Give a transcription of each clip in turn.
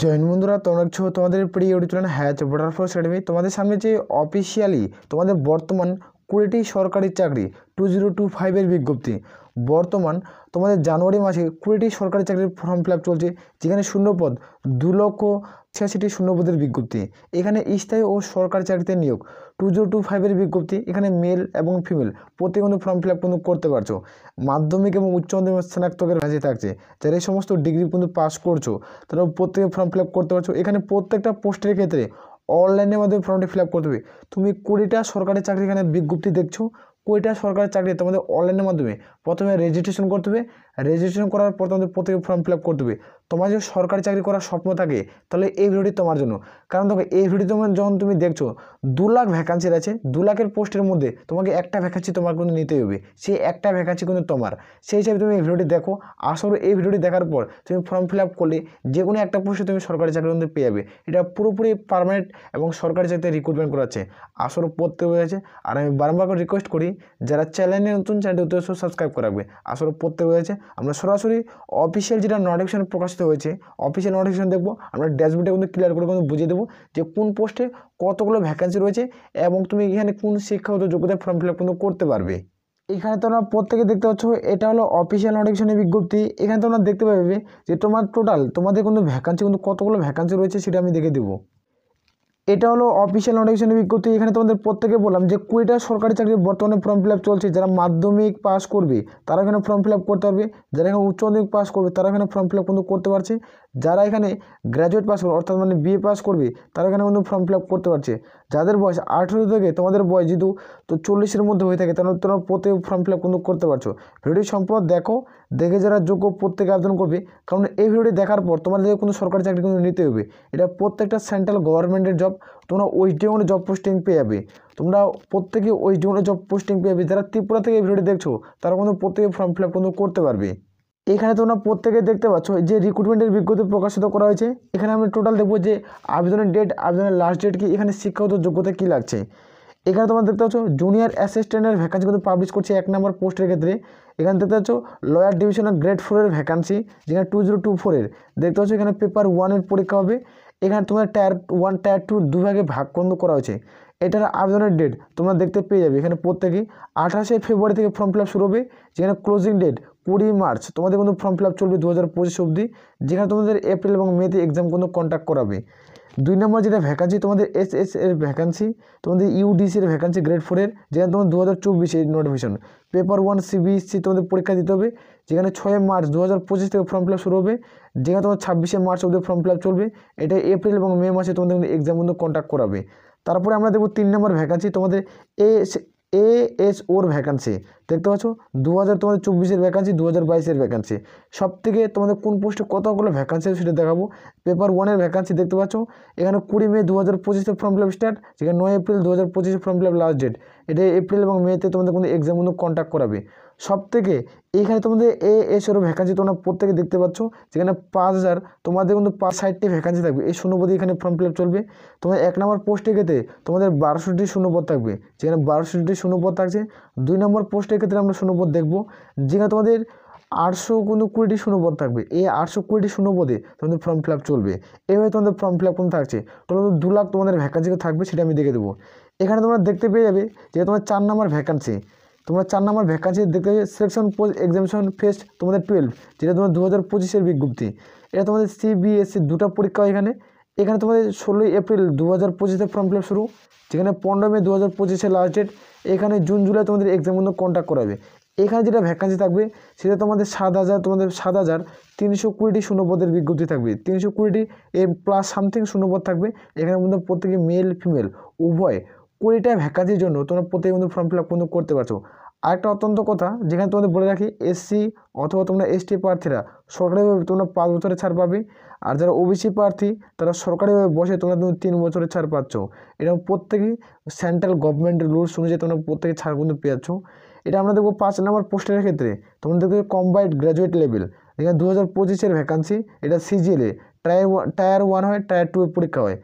Join বন্ধুরা, তোমরা দেখছো তোমাদের প্রিয় ইউটিউব চ্যানেল হ্যাচ বর্ডার ফোর্স একাডেমি। তোমাদের সামনে যে অফিসিয়ালি তোমাদের বর্তমান 20টি সরকারি চাকরি 2025-এর বিজ্ঞপ্তি। বর্তমান তোমাদের জানুয়ারি মাসে 20টি সরকারি চাকরির ফর্ম ফিল আপ চলছে, যেখানে শূন্যপদ 2,86,000 শূন্যপদের বিজ্ঞপ্তি। এখানে স্থায়ী ও সরকারি চাকরিতে নিয়োগ 2025-এর বিজ্ঞপ্তি। এখানে মেল এবং ফিমেল প্রত্যেকে কিন্তু ফর্ম ফিল আপ কিন্তু করতে পারছো। মাধ্যমিক এবং উচ্চ মাধ্যমিক স্নাতকের কাজে থাকছে, যারা এই সমস্ত ডিগ্রি কিন্তু পাস করছো তারা প্রত্যেকে ফর্ম ফিল আপ করতে পারছো। এখানে প্রত্যেকটা পোস্টের ক্ষেত্রে অনলাইনের মাধ্যমে ফর্মটি ফিল আপ করতে হবে। তুমি 20টা সরকারি চাকরি এখানে বিজ্ঞপ্তি দেখছো, 20টা সরকারি চাকরি তোমাদের অনলাইনের মাধ্যমে প্রথমে রেজিস্ট্রেশন করতে হবে। রেজিস্ট্রেশন করার পর তোমাদের প্রত্যেকে ফর্ম ফিল আপ করতে হবে। তোমার যদি সরকারি চাকরি করার স্বপ্ন থাকে তাহলে এই ভিডিওটি তোমার জন্য। কারণ দেখো, এই ভিডিও তোমার যখন তুমি দেখছো 2 লাখ ভ্যাকান্সি আছে, 2 লাখের পোস্টের মধ্যে তোমাকে একটা ভ্যাকান্সি তোমার কিন্তু নিতেই হবে। সেই একটা ভ্যাকান্সি কিন্তু তোমার, সেই হিসাবে তুমি এই ভিডিওটি দেখো। আসলে এই ভিডিওটি দেখার পর তুমি ফর্ম ফিল আপ করলে যে কোনো একটা পোস্টে তুমি সরকারি চাকরির মধ্যে পেয়ে যাবে। এটা পুরোপুরি পার্মানেন্ট এবং সরকারি চাকরিতে রিক্রুটমেন্ট করাচ্ছে। আসলে পড়তে হয়েছে। আর আমি বারবার করে রিকোয়েস্ট করি, যারা চ্যানেলে নতুন চ্যানেলটি উদ্দেশ্য সাবস্ক্রাইব করে রাখবে। আসলে পড়তে হয়েছে। আমরা সরাসরি অফিসিয়াল যেটা নোটিফিকেশন প্রকাশিত হয়েছে, অফিসিয়াল নোটিফিকেশন দেখবো। আমরা ড্যাশবোর্ডে কিন্তু ক্লিয়ার করে কিন্তু বুঝিয়ে দেবো যে কোন পোস্টে কতগুলো ভ্যাকেন্সি রয়েছে এবং তুমি এখানে কোন শিক্ষাগত যোগ্যতায় ফর্ম ফিল আপ কিন্তু করতে পারবে। এখানে তোমরা প্রত্যেকে দেখতে পাচ্ছ, এটা হলো অফিসিয়াল নোটিফিকেশনের বিজ্ঞপ্তি। এখানে তোমরা দেখতে পাবে যে তোমার টোটাল তোমাদের কিন্তু ভ্যাকান্সি কিন্তু কতগুলো ভ্যাকান্সি রয়েছে সেটা আমি দেখে দেবো। এটা হলো অফিসিয়াল নোটিফিকেশনের বিজ্ঞপ্তি। এখানে তোমাদের প্রত্যেকে বললাম যে 20টা সরকারি চাকরির বর্তমানে ফর্ম ফিল আপ চলছে। যারা মাধ্যমিক পাস করবে তারা এখানে ফর্ম ফিল আপ করতে পারবে, যারা এখানে উচ্চ মাধ্যমিক পাস করবে তারা এখানে ফর্ম ফিল আপ কিন্তু করতে পারছে, যারা এখানে গ্র্যাজুয়েট পাস করবে অর্থাৎ মানে বিএ পাস করবে তারা এখানে কিন্তু ফর্ম ফিল আপ করতে পারছে। যাদের বয়স 18 থেকে তোমাদের বয়স যেহেতু তো 40-এর মধ্যে হয়ে থাকে, তাহলে তোমরা প্রত্যেকে ফর্ম ফিল আপ কিন্তু করতে পারছো। ভিডিওটি সম্পূর্ণ দেখো, দেখে যারা যোগ্য প্রত্যেকে আবেদন করবে। কারণ এই ভিডিওটি দেখার পর তোমাদের কোনো সরকারি চাকরি কিন্তু নিতে হবে। এটা প্রত্যেকটা সেন্ট্রাল গভর্নমেন্টের জব। তোমরা ওয়েস্ট বেঙ্গলে জব পোস্টিং পেয়ে যাবে। তোমরা প্রত্যেকে ওয়েস্ট বেঙ্গলে জব পোস্টিং পেয়ে যাবে। যারা ত্রিপুরা থেকে এই ভিডিওটি দেখছো তারা কিন্তু প্রত্যেকে ফর্ম ফিল আপ কিন্তু করতে পারবে। এখানে তোমরা প্রত্যেকে দেখতে পাচ্ছ যে রিক্রুটমেন্টের বিজ্ঞপ্তি প্রকাশিত করা হয়েছে। এখানে আমি টোটাল দেখবো যে আবেদনের ডেট, আবেদনের লাস্ট ডেট কি, এখানে শিক্ষাগত যোগ্যতা কী লাগছে। এখানে তোমরা দেখতে পাচ্ছ জুনিয়র অ্যাসিস্ট্যান্টের ভ্যাকান্সি কিন্তু পাবলিশ করছে 1 নম্বর পোস্টের ক্ষেত্রে। এখানে দেখতে পাচ্ছ লয়ার ডিভিশনের গ্রেড 4-এর ভ্যাকান্সি, যেখানে 2024-এর দেখতে পাচ্ছ। এখানে পেপার 1-এর পরীক্ষা হবে। এখানে তোমার টায়ার 1 টায়ার 2 দুভাগে ভাগ কিন্তু করা হয়েছে। এটার আবেদনের ডেট তোমরা দেখতে পেয়ে যাবে। এখানে প্রত্যেকেই 28শে ফেব্রুয়ারি থেকে ফর্ম ফিল আপ শুরু হবে, যেখানে ক্লোজিং ডেট 20 মার্চ তোমাদের কিন্তু ফর্ম ফিল আপ চলবে 2025 অবধি, যেখানে তোমাদের এপ্রিল এবং মেতে এক্সাম কিন্তু কন্ডাক্ট করাবে। 2 নম্বর যেটা ভ্যাকান্সি তোমাদের এসএস এর ভ্যাকান্সি, তোমাদের ইউডিসির ভ্যাকান্সি গ্রেড 4-এর, যেখানে তোমার 2024-এর নোটিফিকেশন। পেপার 1 সিবিএসসি তোমাদের পরীক্ষা দিতে হবে, যেখানে 6 মার্চ 2025 থেকে ফর্ম ফিল আপ শুরু হবে, যেখানে তোমার 26শে মার্চ অবধি ফর্ম ফিল আপ চলবে। এটা এপ্রিল এবং মে মাসে তোমাদের এক্সাম কিন্তু কন্ডাক্ট করাবে। তারপরে আমরা দেখব 3 নম্বর ভ্যাকান্সি তোমাদের এএসওর ভ্যাকান্সি। দেখতে পাচ্ছ 2024-এর ভ্যাকান্সি, 2022-এর ভ্যাকান্সি। সব থেকে তোমাদের কোন পোস্টে কতগুলো ভ্যাকান্সি আছে সেটা দেখাবো। পেপার 1-এর ভ্যাকান্সি দেখতে পাচ্ছ, এখানে 20 মে 2025-এ ফর্ম ফিল আপ স্টার্ট, যেখানে 9 এপ্রিল 2025-এ form fill up last date. এটা এপ্রিল এবং মেতে তোমাদের কিন্তু এক্সাম কিন্তু কন্ডাক্ট করাবে। সব থেকে এইখানে তোমাদের এএসওর ভ্যাকান্সি তোমরা প্রত্যেকে দেখতে পাচ্ছ, যেখানে 5000 তোমাদের কিন্তু 60টি ভ্যাকান্সি থাকবে। এই শূন্যপদে এখানে ফর্ম ফিল আপ চলবে। তোমার 1 নম্বর পোস্টের ক্ষেত্রে তোমাদের 1200টি শূন্যপদ থাকবে, যেখানে 1200টি শূন্যপদ থাকছে। 2 নম্বর পোস্টের ক্ষেত্রে আমরা শূন্যপদ দেখব, যেখানে তোমাদের 820টি শূন্যপদ থাকবে। এই 820টি শূন্যপদে তোমাদের ফর্ম ফিল আপ চলবে। এইভাবে তোমাদের ফর্ম ফিল আপ কিন্তু থাকছে। টোটাল 2 লাখ তোমাদের ভ্যাকান্সি থাকবে, সেটা আমি দেখে দেবো। এখানে তোমরা দেখতে পেয়ে যাবে যে তোমার 4 নম্বর ভ্যাকান্সি, তোমরা 4 নম্বর ভ্যাকান্সি দেখতে পাবে সিলেকশন পোস্ট এক্সামিনেশন ফেস তোমাদের 12, যেটা তোমার 2025-এর বিজ্ঞপ্তি। এটা তোমাদের সিবিএসসি 2টা পরীক্ষা। এখানে তোমাদের 16 এপ্রিল 2025-এ ফর্ম ফিল আপ শুরু, যেখানে 15 মে 2025-এর লাস্ট ডেট। এখানে জুন জুলাই তোমাদের এক্সাম কিন্তু কন্ডাক্ট করাবে। এখানে যেটা ভ্যাকান্সি থাকবে সেটা তোমাদের 7,320টি শূন্যপদের বিজ্ঞপ্তি থাকবে। 320টি প্লাস সামথিং শূন্যপদ থাকবে। এখানে মধ্যে প্রত্যেকে মেল ফিমেল উভয় 20টা ভ্যাকান্সির জন্য তোমরা প্রত্যেকে কিন্তু ফর্ম ফিল আপ কিন্তু করতে পারছো। আরেকটা অত্যন্ত কথা, যেখানে তোমাদের বলে রাখি, এসসি অথবা তোমরা এসটি প্রার্থীরা সরকারিভাবে তোমরা 5 বছরের ছাড় পাবে। আর যারা ওবিসি প্রার্থী তারা সরকারিভাবে বসে তোমরা 3 বছরের ছাড় পাচ্ছ। এরকম প্রত্যেকেই সেন্ট্রাল গভর্নমেন্টের রুলস অনুযায়ী তোমরা প্রত্যেকে ছাড় কিন্তু পেয়ে যাচ্ছ। এটা আমরা দেখবো 5 নম্বর পোস্টের ক্ষেত্রে তোমরা দেখবে কম্বাইন্ড গ্র্যাজুয়েট লেভেল, এখানে 2025-এর ভ্যাকান্সি। এটা সিজিএলএ টায়ার 1 হয়, টায়ার 2 এর পরীক্ষা হয়।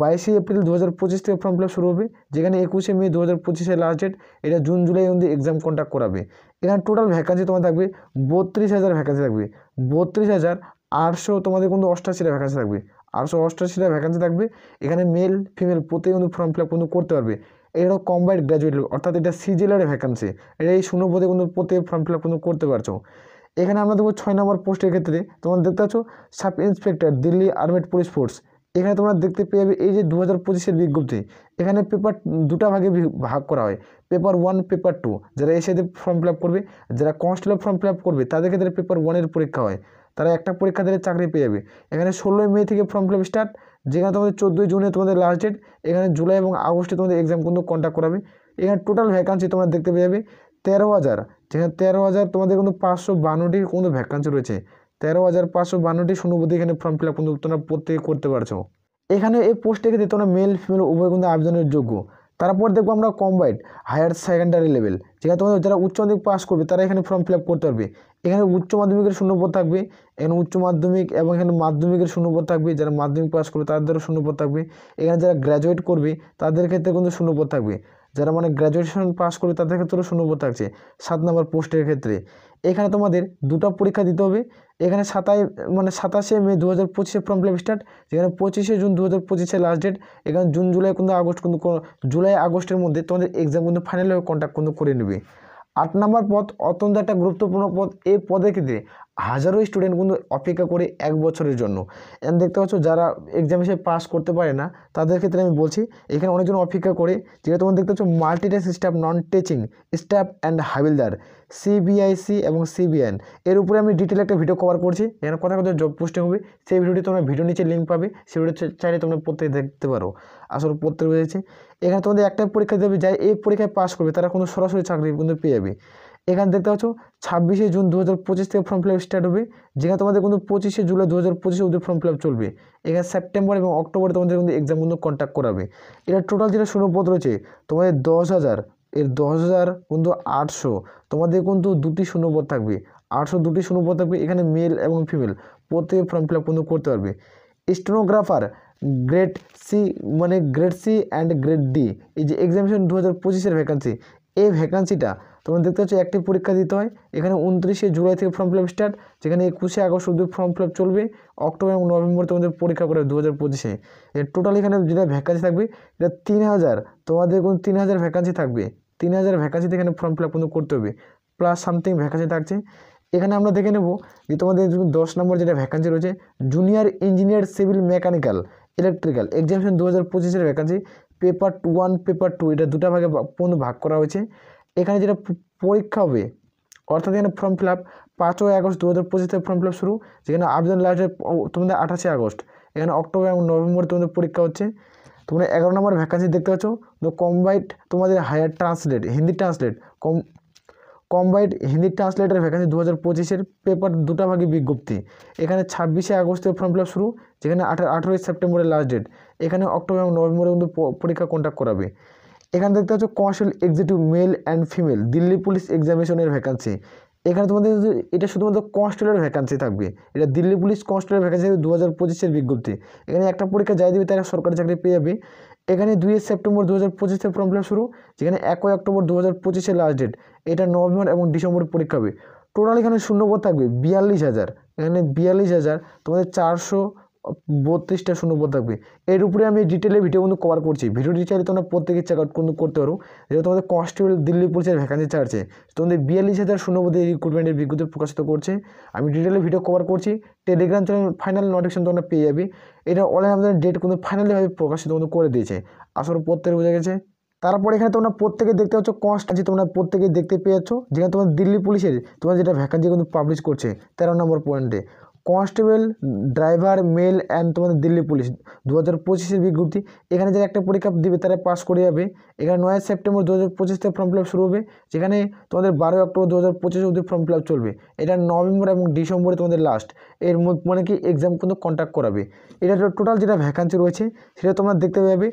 22 এপ্রিল 2025 থেকে ফর্ম ফিল আপ শুরু হবে, যেখানে 21 মে 2025-এর লাস্ট ডেট। এটা জুন জুলাই অবধি এক্সাম কন্ডাক্ট করাবে। এখানে টোটাল ভ্যাকান্সি তোমার থাকবে 32,000 ভ্যাকান্সি থাকবে। 32,800 তোমাদের কিন্তু 88টা ভ্যাকান্সি থাকবে। 888টা ভ্যাকান্সি থাকবে। এখানে মেল ফিমেল প্রত্যেকে কিন্তু ফর্ম ফিল আপ কিন্তু করতে পারবে। এটা কম্বাইন্ড গ্র্যাজুয়েট অর্থাৎ এটা সিজিএলের ভ্যাকান্সি, এটা এই শূন্য পদে কিন্তু প্রত্যেকে ফর্ম ফিল আপ কিন্তু করতে পারছো। এখানে আমরা দেখবো 6 নম্বর পোস্টের ক্ষেত্রে তোমরা দেখতে পাচ্ছ sub inspector Delhi armed police force. এখানে তোমরা দেখতে পেয়ে যাবে এই যে 2025-এর বিজ্ঞপ্তি, এখানে পেপার দুটা ভাগে ভাগ করা হয়, পেপার 1 পেপার 2। যারা এসে ফর্ম ফিল আপ করবে, যারা কনস্টেবল ফর্ম ফিল আপ করবে তাদের ক্ষেত্রে পেপার 1-এর পরীক্ষা হয়, তারা একটা পরীক্ষা দিলে চাকরি পেয়ে যাবে। এখানে 16 মে থেকে ফর্ম ফিল আপ স্টার্ট, যেখানে তোমাদের 14 জুনে তোমাদের লাস্ট ডেট। এখানে জুলাই এবং আগস্টে তোমাদের এক্সাম কিন্তু কন্ডাক্ট করাবে। এখানে টোটাল ভ্যাকান্সি তোমরা দেখতে পেয়ে যাবে 13,000, যেখানে 13,000 তোমাদের কিন্তু 552টি কিন্তু ভ্যাকান্সি রয়েছে। 13,552টি শূন্যপদে এখানে ফর্ম ফিল আপ কিন্তু তোমরা প্রত্যেকে করতে পারছো। এখানে এই পোস্টে ক্ষেত্রে তোমরা মেল ফিমেল উভয় কিন্তু আবেদনের যোগ্য। তারপর দেখবো আমরা কম্বাইন্ড হায়ার সেকেন্ডারি লেভেল, যেখানে তোমাদের যারা উচ্চ মাধ্যমিক পাস করবে তারা এখানে ফর্ম ফিল আপ করতে পারবে। এখানে উচ্চ মাধ্যমিকের শূন্যপদ থাকবে, এখানে উচ্চ মাধ্যমিক এবং এখানে মাধ্যমিকের শূন্যপদ থাকবে। যারা মাধ্যমিক পাস করবে তাদেরও শূন্যপদ থাকবে। এখানে যারা গ্র্যাজুয়েট করবে তাদের ক্ষেত্রে কিন্তু শূন্যপদ থাকবে, যারা মানে গ্র্যাজুয়েশন পাস করবে তাদের ক্ষেত্রেও শূন্যপদ থাকছে 7 নম্বর পোস্টের ক্ষেত্রে। এখানে তোমাদের দুটো পরীক্ষা দিতে হবে। এখানে 27শে মে 2025-এ ফর্ম ফিল আপ স্টার্ট, যেখানে 25শে জুন 2025-এ লাস্ট ডেট। এখানে জুন জুলাই কিন্তু আগস্ট কিন্তু জুলাই আগস্টের মধ্যে তোমাদের এক্সাম কিন্তু ফাইনাল হয়ে কন্ট্যাক্ট কিন্তু করে নেবে। 8 নম্বর পদ অত্যন্ত একটা গুরুত্বপূর্ণ পদ। এই পদের ক্ষেত্রে হাজারো স্টুডেন্ট কিন্তু অপেক্ষা করে 1 বছরের জন্য। এখানে দেখতে পাচ্ছ যারা এক্সাম এসে পাস করতে পারে না তাদের ক্ষেত্রে আমি বলছি, এখানে অনেকজন অপেক্ষা করে। যেটা তোমরা দেখতে পাচ্ছ multitask staff non teaching staff and হাবিলদার সিবিআইসি এবং সিবিএন, এর উপরে আমি ডিটেল একটা ভিডিও কভার করছি। এখানে কথা জব পোস্টিং হবে, সেই ভিডিওটি তোমরা ভিডিও নিচে লিঙ্ক পাবে, সেই ভিডিও চাইলে তোমরা প্রত্যেকে দেখতে পারো। আসলে প্রত্যেক রয়েছে এখানে তোমাদের একটা পরীক্ষা দেবে, যাই এই পরীক্ষায় পাস করবে তারা কোনো সরাসরি চাকরি কিন্তু পেয়ে যাবে। এখানে দেখতে পাচ্ছ 26শে জুন 2025 থেকে ফর্ম ফিল আপ স্টার্ট হবে, যেখানে তোমাদের কিন্তু 25শে জুলাই 2025 অবধি ফর্ম ফিল আপ চলবে। এখানে সেপ্টেম্বর এবং অক্টোবরে তোমাদের কিন্তু এক্সাম কিন্তু কন্ট্যাক্ট করাবে। এটা টোটাল যেটা শূন্যপদ রয়েছে তোমাদের 10,000, এর 10,000 কিন্তু 800 তোমাদের কিন্তু দুটি শূন্যপদ থাকবে, 800 দুটি শূন্যপদ থাকবে। এখানে মেল এবং ফিমেল প্রত্যেকে ফর্ম ফিল আপ কিন্তু করতে পারবে। স্টেনোগ্রাফার গ্রেড সি মানে grade C and grade D, এই যে এক্সামিনেশন 2025-এর ভ্যাকান্সি, এই ভ্যাকান্সিটা তোমরা দেখতে পাচ্ছ একটি পরীক্ষা দিতে হয়। এখানে 29শে জুলাই থেকে ফর্ম ফিল আপ স্টার্ট, যেখানে 21শে আগস্ট অবধি ফর্ম ফিল আপ চলবে, অক্টোবর এবং নভেম্বর তোমাদের পরীক্ষা করে 2025-এ। টোটাল এখানে যেটা ভ্যাকান্সি থাকবে এটা 3,000, তোমাদের কোনো 3,000 ভ্যাকান্সি থাকবে। 3,000 ভ্যাকান্সিতে এখানে ফর্ম ফিল আপ কিন্তু করতে হবে, প্লাস সামথিং ভ্যাকান্সি থাকছে। এখানে আমরা দেখে নেব যে তোমাদের 10 নম্বর যেটা ভ্যাকান্সি রয়েছে junior engineer civil mechanical electrical examination 2025-এর ভ্যাকান্সি পেপার 1 পেপার 2 এটা দুটা ভাগে ভাগ করা হয়েছে। এখানে যেটা পরীক্ষা হবে অর্থাৎ এখানে ফর্ম ফিল আপ 5ই আগস্ট 2025 থেকে ফর্ম ফিল আপ শুরু, যেখানে আবেদন লাস্ট ডেট তোমাদের 28শে আগস্ট। এখানে অক্টোবর এবং নভেম্বর তোমাদের পরীক্ষা হচ্ছে। তোমরা 11 নম্বর ভ্যাকান্সি দেখতে পাচ্ছ কম্বাইন্ড তোমাদের higher translate Hindi translate combined Hindi translator vacancy 2025-এর পেপার দুটা ভাগে বিজ্ঞপ্তি। এখানে 26শে আগস্ট থেকে ফর্ম ফিল আপ শুরু, যেখানে 18ই সেপ্টেম্বরের লাস্ট ডেট। এখানে অক্টোবর এবং নভেম্বরে কিন্তু পরীক্ষা কন্ডাক্ট করাবে। এখানে দেখতে পাচ্ছ constable executive male and female Delhi police এক্সামিনেশনের ভ্যাকান্সি। এখানে তোমাদের এটা শুধুমাত্র কনস্টেবলের ভ্যাকান্সি থাকবে, এটা দিল্লি পুলিশ কনস্টেবলের ভ্যাকান্সি 2025-এর বিজ্ঞপ্তি। এখানে একটা পরীক্ষা যাই দেবে তারা সরকারি চাকরি পেয়ে যাবে। এখানে 2 সেপ্টেম্বর 2025 থেকে ফর্ম ফিল আপ শুরু, যেখানে 1 অক্টোবর 2025-এর লাস্ট ডেট। এটা নভেম্বর এবং ডিসেম্বরে পরীক্ষা হবে। টোটাল এখানে শূন্যপদ থাকবে 42,000, এখানে 42,000 তোমাদের 432টা শূন্যপদ থাকবে। এর উপরে আমি ডিটেলে ভিডিও কিন্তু কভার করছি, ভিডিওটি চাইলে তোমরা প্রত্যেকে চেক আউট কিন্তু করতে পারো। যেহেতু তোমাদের কনস্টেবল দিল্লি পুলিশের ভ্যাকান্সি ছাড়ছে, তোমাদের 42,000 শূন্যপদে রিক্রুটমেন্টের বিজ্ঞপ্তি প্রকাশিত করছে। আমি ডিটেলে ভিডিও কভার করছি, টেলিগ্রাম চ্যানেল ফাইনাল নোটিফিকেশন তোমরা পেয়ে যাবে। এটা অনলাইন আমাদের ডেট কিন্তু ফাইনালিভাবে প্রকাশিত কিন্তু করে দিয়েছে, আসলে প্রত্যেকে বোঝা গেছে। তারপর এখানে তোমরা প্রত্যেকে দেখতে পাচ্ছ কনস্ট আছে, তোমরা প্রত্যেকে দেখতে পেয়ে যাচ্ছ, যেখানে তোমার দিল্লি পুলিশের তোমার যেটা ভ্যাকান্সি কিন্তু পাবলিশ করছে 13 নম্বর পয়েন্টে কনস্টেবল ড্রাইভার মেল অ্যান্ড তোমাদের দিল্লি পুলিশ 2025-এর বিজ্ঞপ্তি। এখানে যারা একটা পরীক্ষা দিবে তারা পাস করে যাবে। এখানে 9 সেপ্টেম্বর 2025 থেকে ফর্ম ফিল আপ শুরু হবে, যেখানে তোমাদের 12 অক্টোবর 2025 অবধি ফর্ম ফিল আপ চলবে। এটা নভেম্বর এবং ডিসেম্বরে তোমাদের লাস্ট, এর মানে কি এক্সাম কিন্তু কন্ডাক্ট করাবে। এটা টোটাল যেটা ভ্যাকান্সি রয়েছে সেটা তোমরা দেখতে পাবে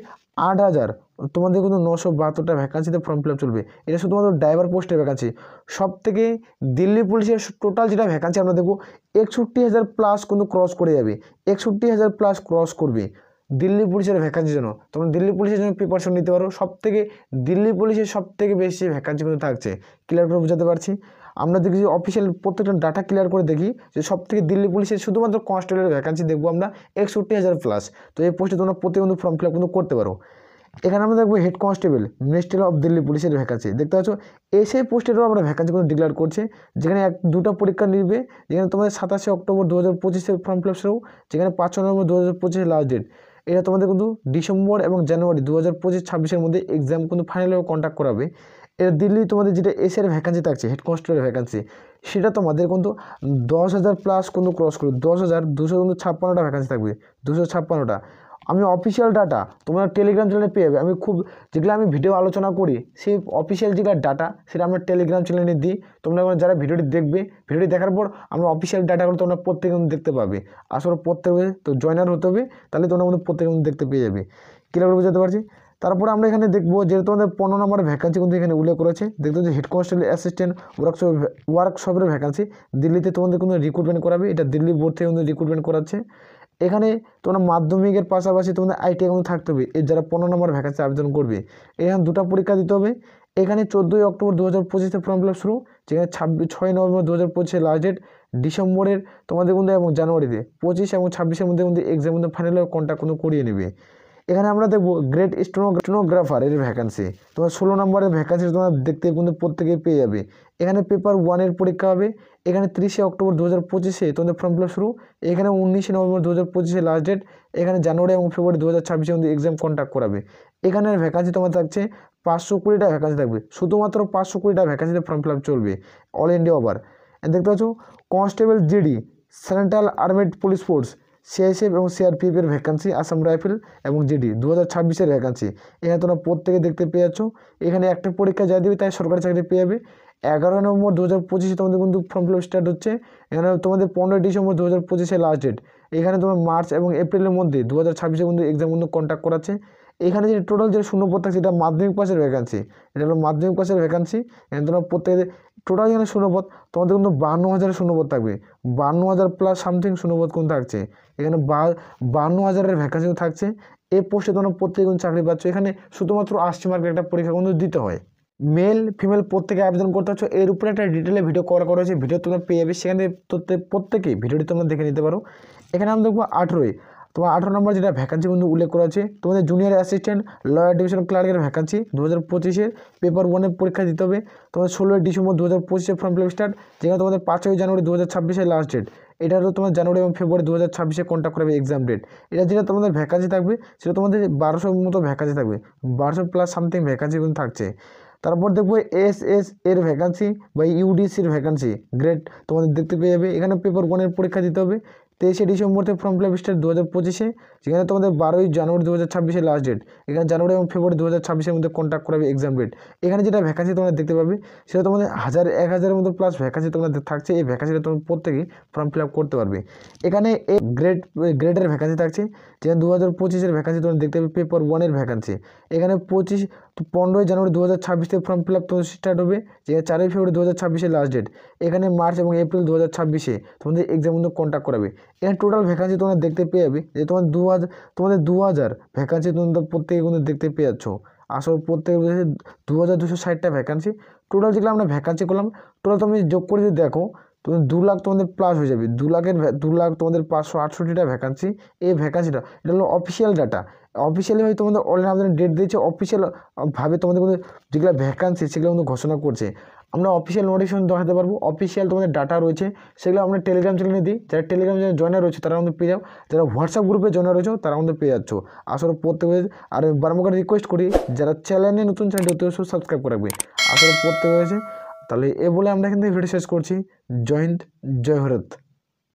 8,000, তোমাদের কিন্তু 972টা ভ্যাকান্সিতে ফর্ম ফিল আপ চলবে। এটা শুধুমাত্র ড্রাইভার পোস্টের ভ্যাকান্সি। সব থেকে দিল্লি পুলিশের টোটাল যেটা ভ্যাকান্সি আমরা দেখবো 61,000 প্লাস কিন্তু ক্রস করে যাবে, 61,000 প্লাস ক্রস করবে দিল্লি পুলিশের ভ্যাকান্সির জন্য। তোমরা দিল্লি পুলিশের জন্য প্রিপারেশন নিতে পারো, সব থেকে দিল্লি পুলিশের সব থেকে বেশি ভ্যাকান্সি কিন্তু থাকছে। ক্লিয়ার করে বোঝাতে পারছি। আমরা দেখি যে অফিসিয়াল প্রত্যেকটা ডাটা ক্লিয়ার করে দেখি যে সব থেকে দিল্লি পুলিশের শুধুমাত্র কনস্টেবলের ভ্যাকান্সি দেখবো আমরা 61,000 প্লাস। তো এই পোস্টে তোমরা প্রতি কিন্তু ফর্ম ফিল আপ কিন্তু করতে পারো। এখানে আমরা দেখবো head constable ministry of Delhi পুলিশের ভ্যাকান্সি দেখতে পাচ্ছ। সেই পোস্টেরও আমরা ভ্যাকান্সি কিন্তু ডিক্লেয়ার করছে, যেখানে দুটো পরীক্ষা নিবে, যেখানে তোমাদের 27 অক্টোবর 2025 ফর্ম ফিল আপ শুরু, যেখানে 5 নভেম্বর 2025 লাস্ট ডেট। এটা তোমাদের কিন্তু ডিসেম্বর এবং জানুয়ারি 2025-26 মধ্যে এক্সাম কিন্তু ফাইনালভাবে কন্ডাক্ট করাবে। এটা দিল্লি তোমাদের যেটা এসের ভ্যাকান্সি থাকছে হেড কনস্টেবলের ভ্যাকান্সি, সেটা তোমাদের কিন্তু 10,000 প্লাস কিন্তু ক্রস করে 10,256টা ভ্যাকান্সি থাকবে, 256টা। আমি অফিসিয়াল ডাটা তোমরা টেলিগ্রাম চ্যানেলে পেয়ে যাবে। আমি খুব যেগুলো আমি ভিডিও আলোচনা করি সেই অফিসিয়াল যেগুলো ডাটা সেটা আমরা টেলিগ্রাম চ্যানেলে দিই। তোমরা যারা ভিডিওটি দেখবে, ভিডিওটি দেখার পর আমরা অফিসিয়াল ডাটাগুলো তোমরা প্রত্যেকে দেখতে পাবে। আসলে প্রত্যেকে তো জয়নার হতে হবে, তাহলে তোমরা কিন্তু প্রত্যেকে দেখতে পেয়ে যাবে। ক্লিয়ার করে বুঝতে পারছি। তারপরে আমরা এখানে দেখবো যেহেতু আমাদের 15 নম্বরের ভ্যাকান্সি কিন্তু এখানে উল্লেখ করেছে। দেখতে যে হেড কনস্টেবল অ্যাসিস্ট্যান্ট ওয়ার্কশপের ভ্যাকান্সি দিল্লিতে তোমাদের কিন্তু রিক্রুটমেন্ট করাবে। এটা দিল্লি বোর্ড থেকে কিন্তু রিক্রুটমেন্ট করাচ্ছে। এখানে তোমরা মাধ্যমিকের পাশাপাশি তোমাদের আইটিআই কিন্তু থাকতে হবে। এর যারা 15 নম্বর ভ্যাকান্সি আবেদন করবে এখানে দুটো পরীক্ষা দিতে হবে। এখানে 14 অক্টোবর 2025 ফর্ম ফিল আপ শুরু, যেখানে 6 নভেম্বর 2025 লাস্ট ডেট। ডিসেম্বরের তোমাদের কিন্তু এবং জানুয়ারিতে 25 এবং 26-এর মধ্যে কিন্তু এক্সাম কিন্তু ফাইনাল কন্ট্যাক্ট কিন্তু করিয়ে নেবে। এখানে আমরা দেখবো গ্রেড স্টেনোগ্রাফার এর ভ্যাকান্সি, তোমার 16 নম্বরের ভ্যাকান্সি তোমরা দেখতে কিন্তু প্রত্যেকেই পেয়ে যাবে। এখানে পেপার 1-এর পরীক্ষা হবে। এখানে 30 অক্টোবর 2025 তোমাদের ফর্ম ফিল আপ শুরু, এখানে 19 নভেম্বর 2025 লাস্ট ডেট। এখানে জানুয়ারি এবং ফেব্রুয়ারি 2026 কিন্তু এক্সাম কন্ডাক্ট করাবে। এখানের ভ্যাকান্সি তোমার থাকছে 520টা ভ্যাকান্সি থাকবে, শুধুমাত্র 520টা ভ্যাকান্সিতে ফর্ম ফিল আপ চলবে অল ইন্ডিয়া ওভার। দেখতে পাচ্ছ constable GD central armed police force CISF এবং সিআরপিএফ এর ভ্যাকান্সি, আসাম রাইফেল এবং জিডি 2026 ভ্যাকান্সি এখানে তোমরা প্রত্যেকে দেখতে পেয়ে যাচ্ছ। এখানে একটা পরীক্ষা যা দিবে তাই সরকারি চাকরি পেয়ে যাবে। 11 নভেম্বর 2025 তোমাদের কিন্তু ফর্ম ফিল আপ স্টার্ট হচ্ছে। এখানে তোমাদের 15 ডিসেম্বর 2025 লাস্ট ডেট। এখানে তোমার মার্চ এবং এপ্রিলের মধ্যে 2026 কিন্তু এক্সাম কিন্তু কন্ডাক্ট করাচ্ছে। এখানে যে টোটাল যে শূন্যপদ থাকছে এটা মাধ্যমিক পাসের ভ্যাকান্সি, এটা হলো মাধ্যমিক পাসের ভ্যাকান্সি। এখানে তোমরা প্রত্যেকে টোটাল এখানে শূন্যপদ তোমাদের কিন্তু 52,000 শূন্যপদ থাকবে, 52,000 প্লাস সামথিং শূন্যপদ কিন্তু থাকছে। এখানে 52,000-এর ভ্যাকান্সি থাকছে। এই পোস্টে তোমরা প্রত্যেকে কিন্তু চাকরি পাচ্ছ। এখানে শুধুমাত্র 80 মার্কের একটা পরীক্ষা কিন্তু দিতে হয়। মেল ফিমেল প্রত্যেকে আবেদন করতে হচ্ছে। এর উপরে একটা ডিটেলে ভিডিও করা হয়েছে, ভিডিও তোমরা পেয়ে যাবে, সেখানে প্রত্যেকেই ভিডিওটি তোমরা দেখে নিতে পারো। এখানে আমরা দেখবো 18 তোমার 18 নম্বর যেটা ভ্যাকান্সি কিন্তু উল্লেখ করা আছে, তোমাদের জুনিয়র অ্যাসিস্ট্যান্ট লয়ার ডিভিশন ক্লার্কের ভ্যাকান্সি 2025 পেপার 1-এর পরীক্ষা দিতে হবে। তোমাদের 16 December 2025 form fill up start, যেখানে তোমাদের 5 জানুয়ারি 2026 লাস্ট ডেট। এটা হলো তোমার জানুয়ারি এবং ফেব্রুয়ারি 2026 কন্ট্যাক্ট করবে এক্সাম ডেট। এটা যেটা তোমাদের ভ্যাকান্সি থাকবে সেটা তোমাদের 1200 মতো ভ্যাকান্সি থাকবে, 1200 প্লাস সামথিং ভ্যাকান্সি কিন্তু থাকছে। তারপর দেখবো এসএস এর ভ্যাকান্সি বা ইউডিসির ভ্যাকান্সি গ্রেড তোমাদের দেখতে পেয়ে যাবে। এখানে পেপার 1-এর পরীক্ষা দিতে হবে। 23 ডিসেম্বর থেকে ফর্ম ফিল আপ স্টার্ট 2025, যেখানে তোমাদের 12 জানুয়ারি 2026 লাস্ট ডেট। এখানে জানুয়ারি এবং ফেব্রুয়ারি 2026-এর মধ্যে কন্ট্যাক্ট করাবে এক্সাম ডেট। এখানে যেটা ভ্যাকান্সি তোমরা দেখতে পাবে সেটা তোমাদের 1000-1000-এর মতো প্লাস ভ্যাকান্সি তোমাদের থাকছে। এই ভ্যাকান্সিটা তোমরা প্রত্যেকেই ফর্ম ফিল আপ করতে পারবে। এখানে গ্রেডের ভ্যাকান্সি থাকছে, যেখানে 2025-এর ভ্যাকান্সি তোমরা দেখতে পাবে পেপার 1-এর ভ্যাকান্সি। এখানে 15 জানুয়ারি 2026 থেকে ফর্ম ফিল আপ তোমাদের স্টার্ট হবে, যেখানে 4 ফেব্রুয়ারি 2026 লাস্ট ডেট। এখানে মার্চ এবং এপ্রিল 2026 তোমাদের এক্সাম কিন্তু কন্ট্যাক্ট করাবে। এখানে টোটাল ভ্যাকান্সি তোমরা দেখতে পেয়ে যাবে যে তোমাদের 2000 ভ্যাকান্সি তোমরা প্রত্যেকে কিন্তু দেখতে পেয়ে যাচ্ছ। আসলে প্রত্যেকে 2260টা ভ্যাকান্সি টোটাল। যেগুলো আমরা ভ্যাকান্সি করলাম টোটাল তুমি যোগ করে যদি দেখো তুমি 2 লাখ তোমাদের প্লাস হয়ে যাবে। 2 লাখ তোমাদের 568টা ভ্যাকান্সি। এই ভ্যাকান্সিটা এটা হলো অফিসিয়াল ডাটা। অফিসিয়ালি হয়তো তোমাদের অনলাইন আবেদনের ডেট দিয়েছে, অফিসিয়ালভাবে তোমাদের কিন্তু যেগুলো ভ্যাকান্সি সেগুলো কিন্তু ঘোষণা করছে। আমরা অফিসিয়াল নোটিফিকেশন দেখাতে পারবো, অফিসিয়াল তোমাদের ডাটা রয়েছে সেগুলো আমরা টেলিগ্রাম চ্যানেলে দিই। যারা টেলিগ্রাম চ্যানেলে জয়েনার রয়েছে তারা আমাদের পেয়ে যাও, যারা হোয়াটসঅ্যাপ গ্রুপে জয়েনার রয়েছে তারা আমাদের পেয়ে যাচ্ছ। আসলে প্রত্যেকে আর বারবার রিকোয়েস্ট করি যারা চ্যানেলে নতুন চ্যানেলটি অতি অবশ্যই সাবস্ক্রাইব করে রাখবে। আসলে প্রত্যেকে হয়েছে। তাহলে এ বলে আমরা কিন্তু ভিডিও শেষ করছি। জয় হিন্দ, জয় ভারত।